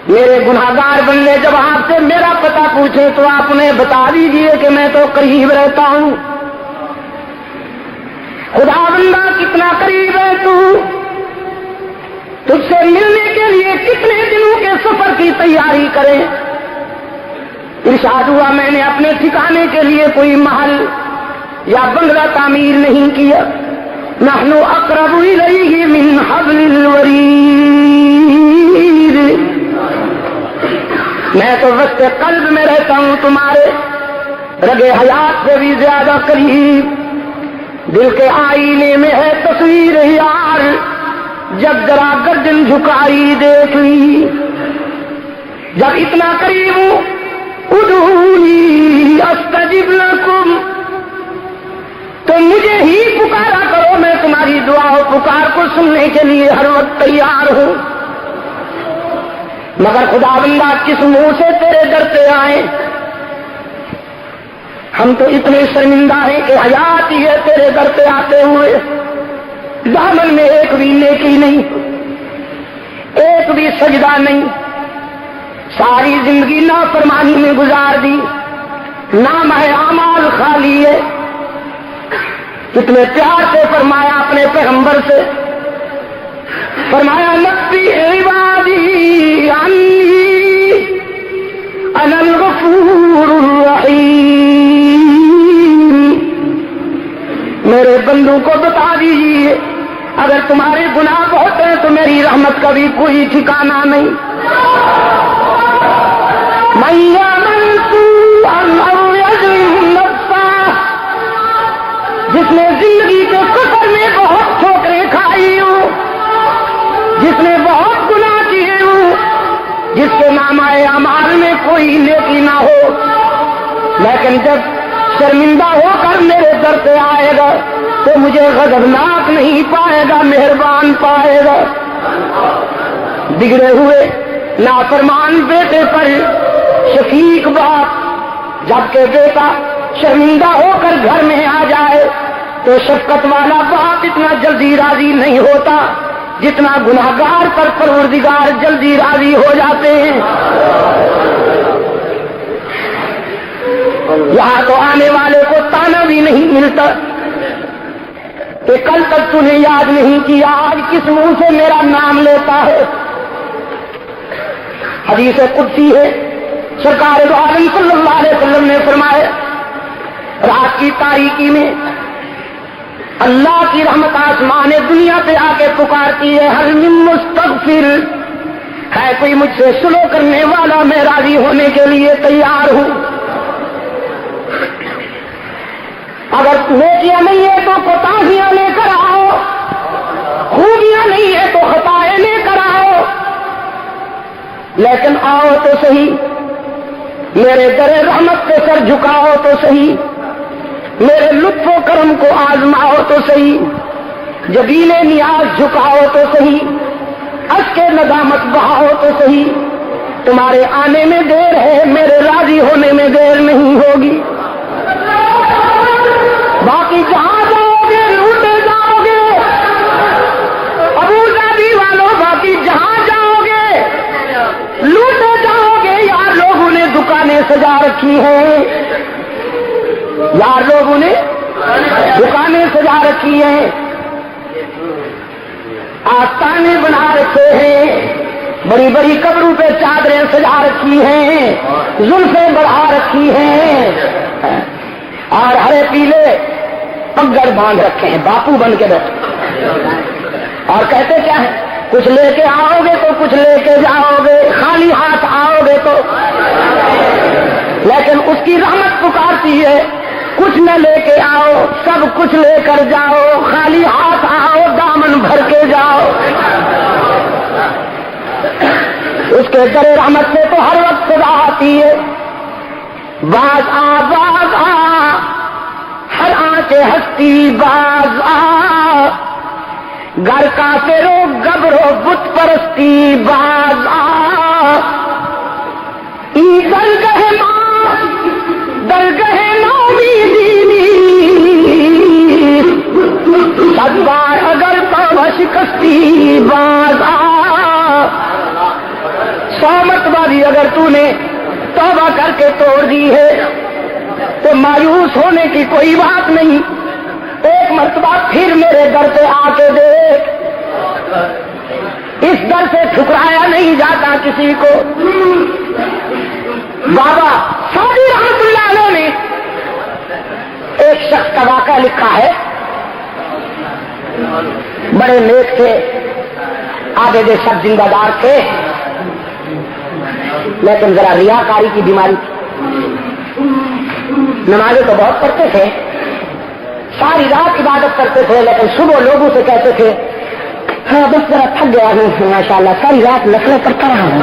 میرے گناہگار بندے جب آپ سے میرا پتہ پوچھیں تو آپ انہیں بتا دیجئے کہ میں تو قریب رہتا ہوں. خدا بندہ کتنا قریب ہے تو تجھ سے ملنے کے لیے کتنے دنوں کے سفر کی تیاری کریں. ارشاد ہوا میں نے اپنے ٹھکانے کے لیے کوئی محل یا بنگلہ تعمیر نہیں کیا. نحن اقرب الیہ من حبل الورید. میں تو وسط قلب میں رہتا ہوں تمہارے رگ حیات سے بھی زیادہ قریب. دل کے آئینے میں ہے تصویر یار جب ذرا گردن جھکائی دیکھ لی. جب اتنا قریب ہوں ادعونی استجب لکم تو مجھے ہی پکارا کرو. میں تمہاری دعا و پکار کو سننے کے لیے ہر وقت تیار ہوں. مگر خدا بندہ کس منہ سے تیرے در پہ آئے. ہم تو اتنے شرمندہ ہیں کہ حیات ہی ہے تیرے در پہ آتے ہوئے. دامن میں ایک بھی نیکی نہیں, ایک بھی سجدہ نہیں. ساری زندگی نافرمانی میں گزار دی. نام ہے اعمال خالی ہے. کتنے پیار سے فرمایا اپنے پیغمبر سے, فرمایا نبی عبادی انی انا الغفور الرحیم. میرے بندوں کو بتا دیجیے اگر تمہارے گناہ بہت ہیں تو میری رحمت کا بھی کوئی ٹھکانہ نہیں. من یعمل سوءا او یظلم نفسہ, جس نے زندگی کے سفر میں بہت ٹھوکریں کھائی ہوں, جس نے بہت گناہ کیے ہوں, جس کے نامہ اعمال میں کوئی نیکی نہ ہو, لیکن جب شرمندہ ہو کر میرے در پہ آئے گا تو مجھے غضبناک نہیں پائے گا, مہربان پائے گا. بگڑے ہوئے نافرمان بیٹے پر شفیق باپ, جبکہ بیٹا شرمندہ ہو کر گھر میں آ جائے تو شفقت والا باپ اتنا جلدی راضی نہیں ہوتا جتنا گناہگار پر پروردگار جلدی راضی ہو جاتے ہیں. یہاں تو آنے والے کو تانا بھی نہیں ملتا کہ کل تک تو نے یاد نہیں کیا, آج کس منہ سے میرا نام لیتا ہے. حدیث قدسی ہے, سرکار دو عالم صلی اللہ علیہ وسلم نے فرمایا رات کی تاریکی میں اللہ کی رحمت آسمان دنیا پہ آ کے پکارتی ہے, حل من مستغفر, ہے کوئی مجھ سے سلو کرنے والا, میں راضی ہونے کے لیے تیار ہوں. اگر نیکیاں نہیں ہے تو کوتاہیاں لے کر آؤ, خوبیاں نہیں ہے تو خطائیں لے کر آؤ, لیکن آؤ تو صحیح, میرے در رحمت پہ سر جھکاؤ تو صحیح, میرے لطف و کرم کو آزماؤ تو صحیح, جبین نیاز جھکاؤ تو صحیح, اشک ندامت بہاؤ تو صحیح. تمہارے آنے میں دیر ہے, میرے راضی ہونے میں دیر نہیں ہوگی. باقی جہاں جاؤ گے لوٹے جاؤ گے, ابو ظبی والوں باقی جہاں جاؤ گے لوٹے جاؤ گے. یار لوگوں نے دکانیں سجا رکھی ہیں, یار لوگوں نے دکانیں سجا رکھی ہیں, آستانے بنا رکھے ہیں, بڑی بڑی قبروں پہ چادریں سجا رکھی ہیں, زلفیں بڑھا رکھی ہیں, اور ہرے پیلے پگڑ باندھ رکھے ہیں, باپو بن کے بیٹھے, اور کہتے کیا ہے کچھ لے کے آؤ گے تو کچھ لے کے جاؤ گے, خالی ہاتھ آؤ گے تو. لیکن اس کی رحمت پکارتی ہے کچھ نہ لے کے آؤ, سب کچھ لے کر جاؤ, خالی ہاتھ آؤ, دامن بھر کے جاؤ. اس کے در رحمت سے تو ہر وقت صدا آتی ہے, باز آ ہر آنچ ہستی باز آ, گھر کا فیرو گبرو بت پرستی باز آ. درگہ نومیدی صد بار اگر تو شکستی باز آ, 100 مرتبہ بھی اگر تو نے توبہ کر کے توڑ دی ہے تو مایوس ہونے کی کوئی بات نہیں. ایک مرتبہ پھر میرے در پہ آ کے دیکھ. اس در سے ٹھکرایا نہیں جاتا کسی کو. بابا سعدی رحمت اللہ علیہ نے ایک شخص کا واقعہ لکھا ہے. بڑے نیک تھے, آگے دے سب زندہ دار تھے, لیکن ذرا ریاکاری کی بیماری تھی. نمازیں تو بہت پڑھتے تھے, ساری رات عبادت کرتے تھے, لیکن صبح لوگوں سے کہتے تھے ہاں بس ذرا تھک گیا ہوں, ماشاء اللہ ساری رات نفلیں پڑھتا رہا ہوں.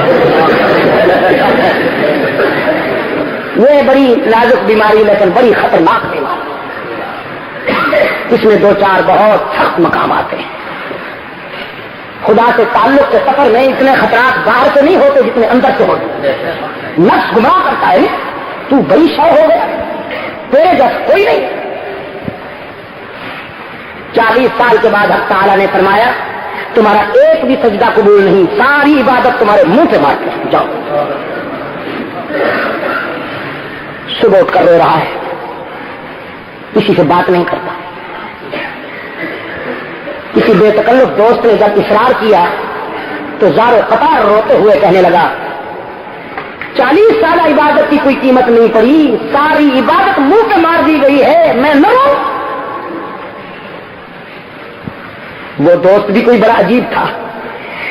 یہ بڑی نازک بیماری لیکن بڑی خطرناک بیماری. اس میں 2-4 بہت سخت مقامات ہیں. خدا سے تعلق کے سفر میں اتنے خطرات باہر سے نہیں ہوتے جتنے اندر سے ہوتے. نفس گمراہ کرتا ہے, تو بڑی شے ہو گیا, تیرے جیسا کوئی نہیں. 40 سال کے بعد حق تعالیٰ نے فرمایا تمہارا ایک بھی سجدہ قبول نہیں, ساری عبادت تمہارے منہ پہ مارتے ہیں, جاؤ. صبح اٹھ کر رو رہا ہے, کسی سے بات نہیں کرتا. کسی بے تکلف دوست نے جب اصرار کیا تو زار و قطار روتے ہوئے کہنے لگا 40 سال عبادت کی کوئی قیمت نہیں پڑی, ساری عبادت منہ پہ مار دی گئی ہے, میں نہ رو. وہ دوست بھی کوئی بڑا عجیب تھا,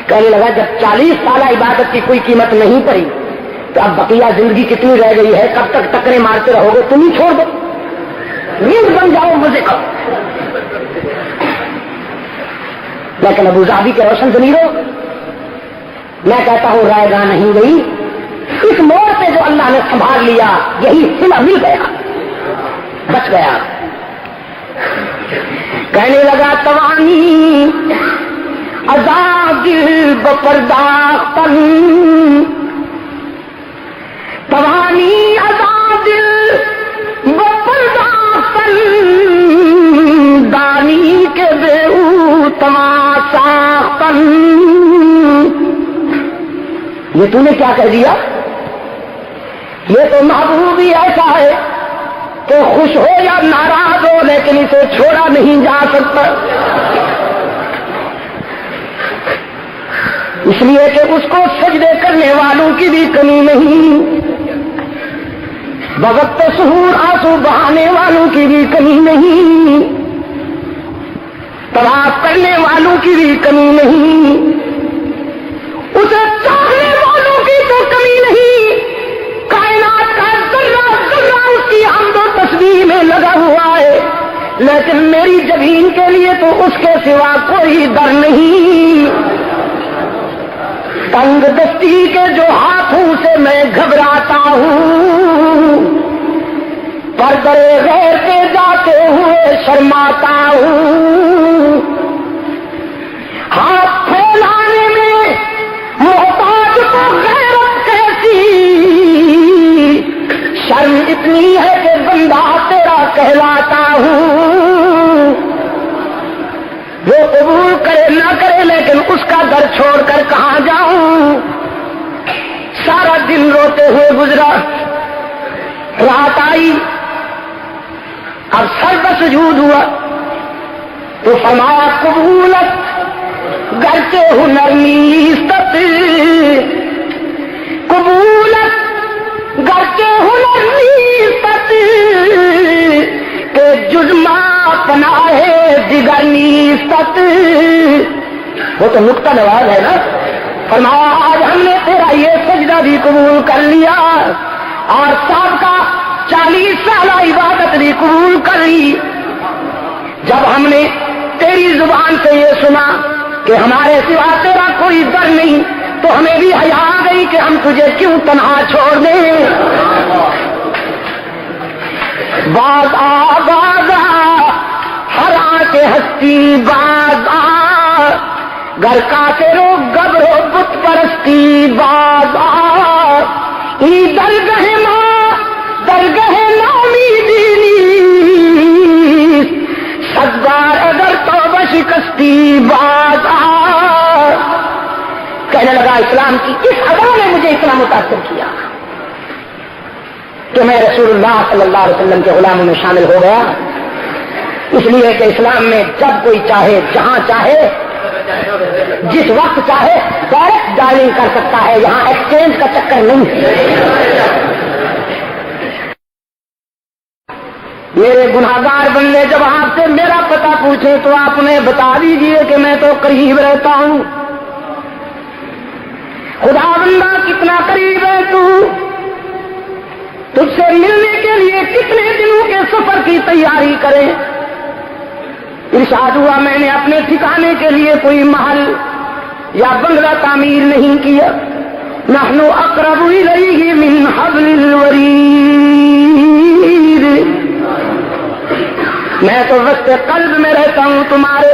کہنے لگا جب 40 سال عبادت کی کوئی قیمت نہیں پڑی تو اب بقیہ زندگی کتنی رہ گئی ہے, کب تک ٹکرے مارتے رہو گے, تم ہی چھوڑ دو, نیند بن جاؤ مجھے کب. لیکن ابو ظبی کے روشن ضمیروں, میں کہتا ہوں رائے گاہ نہیں گئی. اس موڑ پہ جو اللہ نے سنبھال لیا یہی صلہ مل گیا, بچ گیا. کہنے لگا توانی عذاب بپرداختن, توانی عذاب بپرداختن, دانی کے بے تماشاختن. یہ تو نے کیا کہہ دیا؟ یہ تو محبوب ہی ایسا ہے کہ خوش ہو یا ناراض ہو لیکن اسے چھوڑا نہیں جا سکتا, اس لیے کہ اس کو سجدے کرنے والوں کی بھی کمی نہیں, بوقت سحور آنسو بہانے والوں کی بھی کمی نہیں, طواف کرنے والوں کی بھی کمی نہیں, اسے چاہنے والوں کی تو کمی نہیں. کائنات کا ذرہ ذرہ اس کی حمد و تسبیح میں لگا ہوا ہے, لیکن میری جبین کے لیے تو اس کے سوا کوئی در نہیں. تنگ دستی کے جو ہاتھوں سے میں گھبراتا ہوں, پر درے غیر کے جاتے ہوئے شرماتا ہوں. ہاتھ پھیلانے میں محتاج تو غیرت کیسی, شرم اتنی ہے کہ بندہ تیرا کہلاتا ہوں. وہ قبول کرے نہ کرے لیکن اس کا در چھوڑ کر کہاں جاؤں. سارا دن روتے ہوئے گزرا, رات آئی, اب سر پر سجود ہوا تو فرمایا قبولت گرچہ ہنر نیستت, قبولت گرچہ ہنر نیستت, کہ جزما پناہ دیگر نیستت. وہ تو نقطہ نواز ہے نا. فرمایا آج ہم نے تیرا یہ سجدہ بھی قبول کر لیا اور سابقہ 40 سال عبادت بھی قبول کر لی. جب ہم نے تیری زبان سے یہ سنا کہ ہمارے سوا تیرا کوئی در نہیں تو ہمیں بھی حیا آ گئی کہ ہم تجھے کیوں تنہا چھوڑ دیں. باز آ ہر کے ہستی باز آ, گھر کا تیرو گبرو بت پرستی باز آ, درگہ ماں درگہ نامی دینی سدگار اگر تو بشکستی باز آ. کہنے لگا اسلام کی اس ادا نے مجھے اتنا متاثر کیا کہ میں رسول اللہ صلی اللہ علیہ وسلم کے غلاموں میں شامل ہو گیا. اس لیے کہ اسلام میں جب کوئی چاہے جہاں چاہے جس وقت چاہے ڈائریکٹ ڈائلنگ کر سکتا ہے. یہاں ایکسچینج کا چکر نہیں ہے. میرے گناہگار بندے جب آپ سے میرا پتہ پوچھیں تو آپ انہیں بتا دیجئے کہ میں تو قریب رہتا ہوں. خدا بندہ کتنا قریب ہے تو تجھ سے ملنے کے لیے کتنے دنوں کے سفر کی تیاری کریں. ارشاد ہوا میں نے اپنے ٹھکانے کے لیے کوئی محل یا بنگلہ تعمیر نہیں کیا. نحن اقرب الیہ من حبل الورید. میں تو وسط قلب میں رہتا ہوں تمہارے.